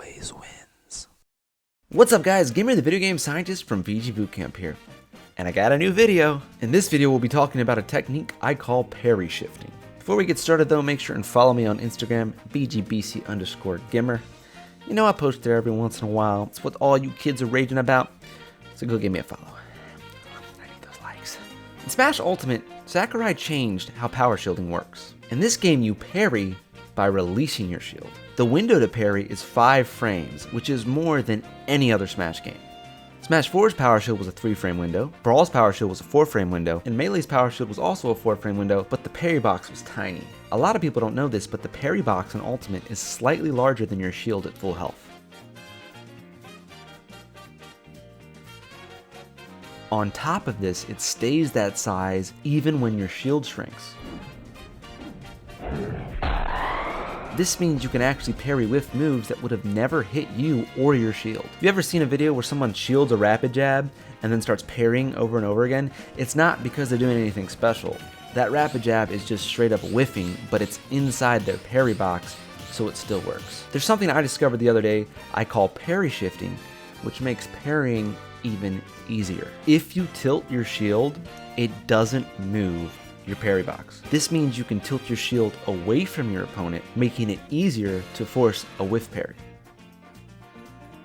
always wins. What's up guys, Gamer the Video Game Scientist from VG Bootcamp here. And I got a new video. In this video we'll be talking about a technique I call Parry Shifting. Before we get started though, make sure and follow me on Instagram, BGBC_Gimmer. You know I post there every once in a while. It's what all you kids are raging about, so go give me a follow. I need those likes. In Smash Ultimate, Sakurai changed how power shielding works. In this game you parry by releasing your shield. The window to parry is 5 frames, which is more than any other Smash game. Smash 4's power shield was a 3-frame window, Brawl's power shield was a 4-frame window, and Melee's power shield was also a 4-frame window, but the parry box was tiny. A lot of people don't know this, but the parry box in Ultimate is slightly larger than your shield at full health. On top of this, it stays that size even when your shield shrinks. This means you can actually parry with moves that would have never hit you or your shield. Have you ever seen a video where someone shields a rapid jab and then starts parrying over and over again? It's not because they're doing anything special. That rapid jab is just straight up whiffing, but it's inside their parry box, so it still works. There's something I discovered the other day I call Parry Shifting, which makes parrying even easier. If you tilt your shield, it doesn't move your parry box. This means you can tilt your shield away from your opponent, making it easier to force a whiff parry.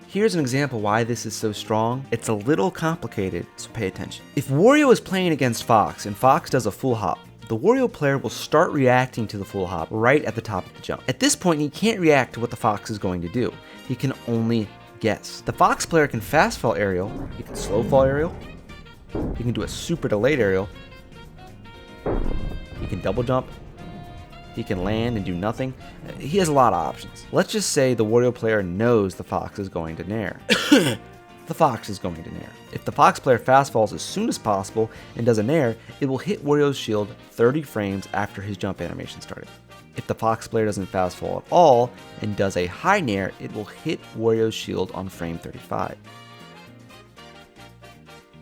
Here's an example why this is so strong. It's a little complicated, so pay attention. If Wario is playing against Fox and Fox does a full hop, the Wario player will start reacting to the full hop right at the top of the jump. At this point, he can't react to what the Fox is going to do. He can only guess. The Fox player can fast fall aerial, he can slow fall aerial, he can do a super delayed aerial, he can double jump, he can land and do nothing. He has a lot of options. Let's just say the Wario player knows the Fox is going to nair. The Fox is going to nair. If the Fox player fast falls as soon as possible and does a nair, it will hit Wario's shield 30 frames after his jump animation started. If the Fox player doesn't fast fall at all and does a high nair, it will hit Wario's shield on frame 35.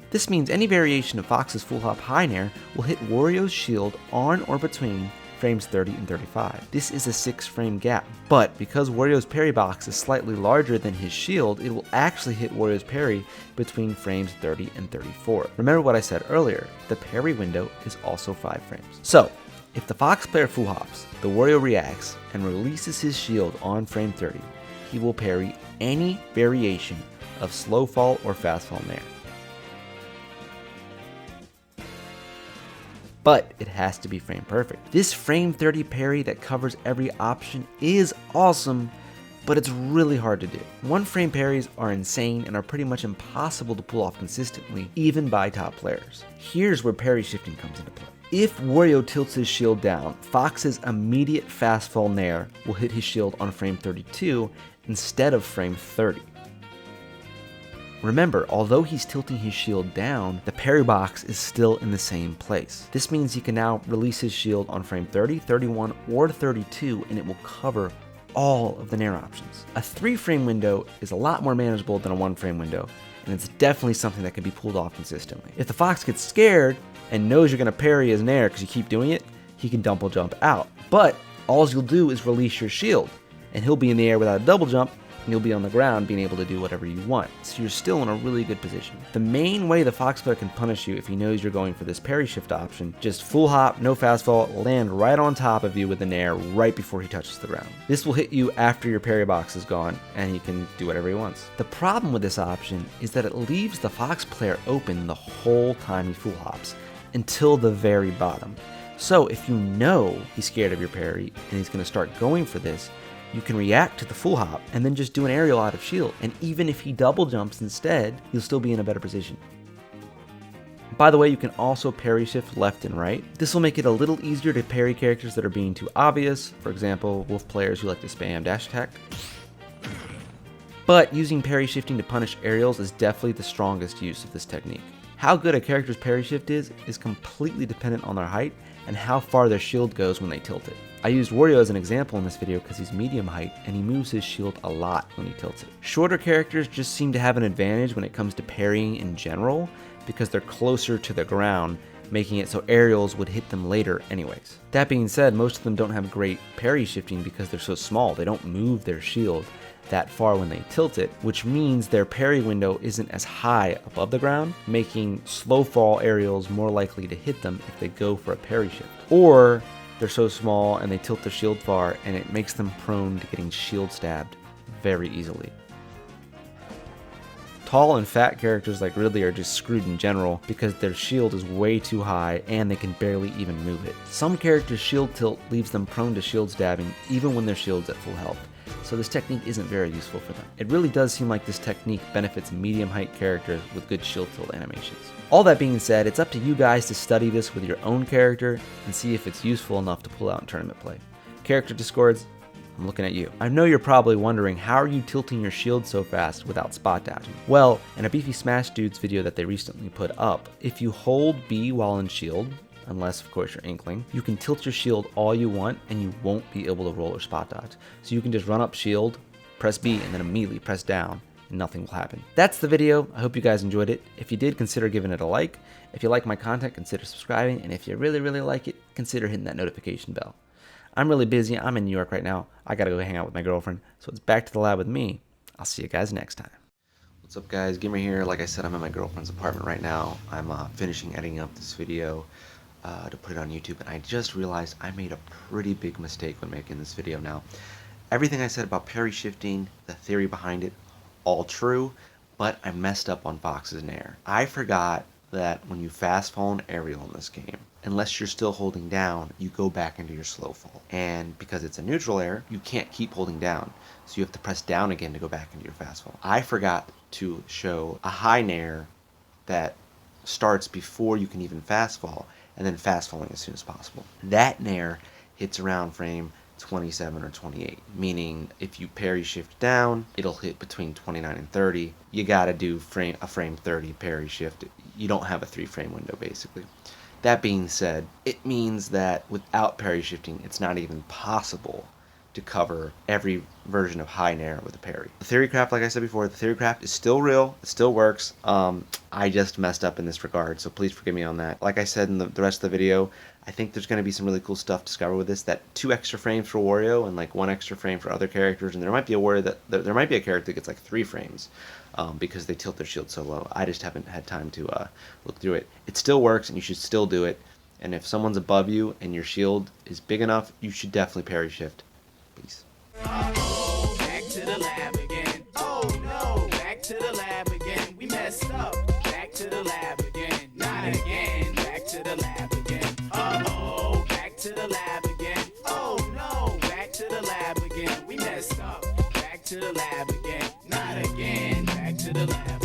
This means any variation of Fox's full hop high nair will hit Wario's shield on or between frames 30 and 35. This is a 6-frame gap, but because Wario's parry box is slightly larger than his shield, it will actually hit Wario's parry between frames 30 and 34. Remember what I said earlier, the parry window is also 5 frames. So, if the Fox player full hops, the Wario reacts and releases his shield on frame 30, he will parry any variation of slow fall or fast fall nair. But it has to be frame perfect. This frame 30 parry that covers every option is awesome, but it's really hard to do. 1-frame parries are insane and are pretty much impossible to pull off consistently, even by top players. Here's where parry shifting comes into play. If Wario tilts his shield down, Fox's immediate fast fall nair will hit his shield on frame 32 instead of frame 30. Remember, although he's tilting his shield down, the parry box is still in the same place. This means he can now release his shield on frame 30, 31, or 32, and it will cover all of the nair options. A 3-frame window is a lot more manageable than a 1-frame window, and it's definitely something that can be pulled off consistently. If the Fox gets scared and knows you're going to parry his nair because you keep doing it, he can double jump out. But all you'll do is release your shield, and he'll be in the air without a double jump, and you'll be on the ground being able to do whatever you want. So you're still in a really good position. The main way the Fox player can punish you if he knows you're going for this parry shift option, just full hop, no fast fall, land right on top of you with an nair right before he touches the ground. This will hit you after your parry box is gone, and he can do whatever he wants. The problem with this option is that it leaves the Fox player open the whole time he full hops, until the very bottom. So if you know he's scared of your parry, and he's going to start going for this, you can react to the full hop and then just do an aerial out of shield, and even if he double jumps instead, you'll still be in a better position. By the way, you can also parry shift left and right. This will make it a little easier to parry characters that are being too obvious, for example, wolf players who like to spam dash attack. But using parry shifting to punish aerials is definitely the strongest use of this technique. How good a character's parry shift is completely dependent on their height and how far their shield goes when they tilt it. I used Wario as an example in this video because he's medium height and he moves his shield a lot when he tilts it. Shorter characters just seem to have an advantage when it comes to parrying in general because they're closer to the ground, making it so aerials would hit them later anyways. That being said, most of them don't have great parry shifting because they're so small, they don't move their shield. that far when they tilt it, which means their parry window isn't as high above the ground, making slow fall aerials more likely to hit them if they go for a parry shift. Or they're so small and they tilt their shield far and it makes them prone to getting shield stabbed very easily. Tall and fat characters like Ridley are just screwed in general because their shield is way too high and they can barely even move it. Some characters' shield tilt leaves them prone to shield stabbing even when their shield's at full health, so this technique isn't very useful for them. It really does seem like this technique benefits medium height characters with good shield tilt animations. All that being said, it's up to you guys to study this with your own character and see if it's useful enough to pull out in tournament play. Character discords, I'm looking at you. I know you're probably wondering, how are you tilting your shield so fast without spot dodging? Well, in a Beefy Smash Dudes video that they recently put up, if you hold B while in shield, unless of course you're Inkling, you can tilt your shield all you want and you won't be able to roll or spot dodge. So you can just run up shield, press B, and then immediately press down, and nothing will happen. That's the video. I hope you guys enjoyed it. If you did, consider giving it a like. If you like my content, consider subscribing. And if you really, really like it, consider hitting that notification bell. I'm really busy. I'm in New York right now. I gotta go hang out with my girlfriend. So it's back to the lab with me. I'll see you guys next time. What's up, guys? Gamer here. Like I said, I'm in my girlfriend's apartment right now. I'm finishing editing up this video to put it on YouTube, and I just realized I made a pretty big mistake when making this video. Now, everything I said about parry shifting, the theory behind it, all true, but I messed up on boxes and air. I forgot that when you fast fall an aerial in this game, unless you're still holding down, you go back into your slow fall. And because it's a neutral air, you can't keep holding down. So you have to press down again to go back into your fast fall. I forgot to show a high nair that starts before you can even fast fall, and then fast falling as soon as possible. That nair hits around frame 27 or 28, meaning if you parry shift down, it'll hit between 29 and 30. You gotta do a frame 30 parry shift. You don't have a 3-frame window, basically. That being said, it means that without parry shifting, it's not even possible to cover every version of high nair with a parry. The theory craft, like I said before, the theory craft is still real, it still works. I just messed up in this regard, so please forgive me on that. Like I said in the rest of the video, I think there's going to be some really cool stuff discovered with this, that 2 extra frames for Wario and like 1 extra frame for other characters, and there might be a Wario there might be a character that gets like 3 frames because they tilt their shield so low. I just haven't had time to look through it. It still works, and you should still do it. And if someone's above you and your shield is big enough, you should definitely parry shift. Peace. Uh-oh, back to the lab again. Oh no, back to the lab again. We messed up. Back to the lab again. Not again. Back to the lab again. Uh-oh, back to the lab again. Oh no, back to the lab again. We messed up. Back to the lab again. Not again. Back to the lab.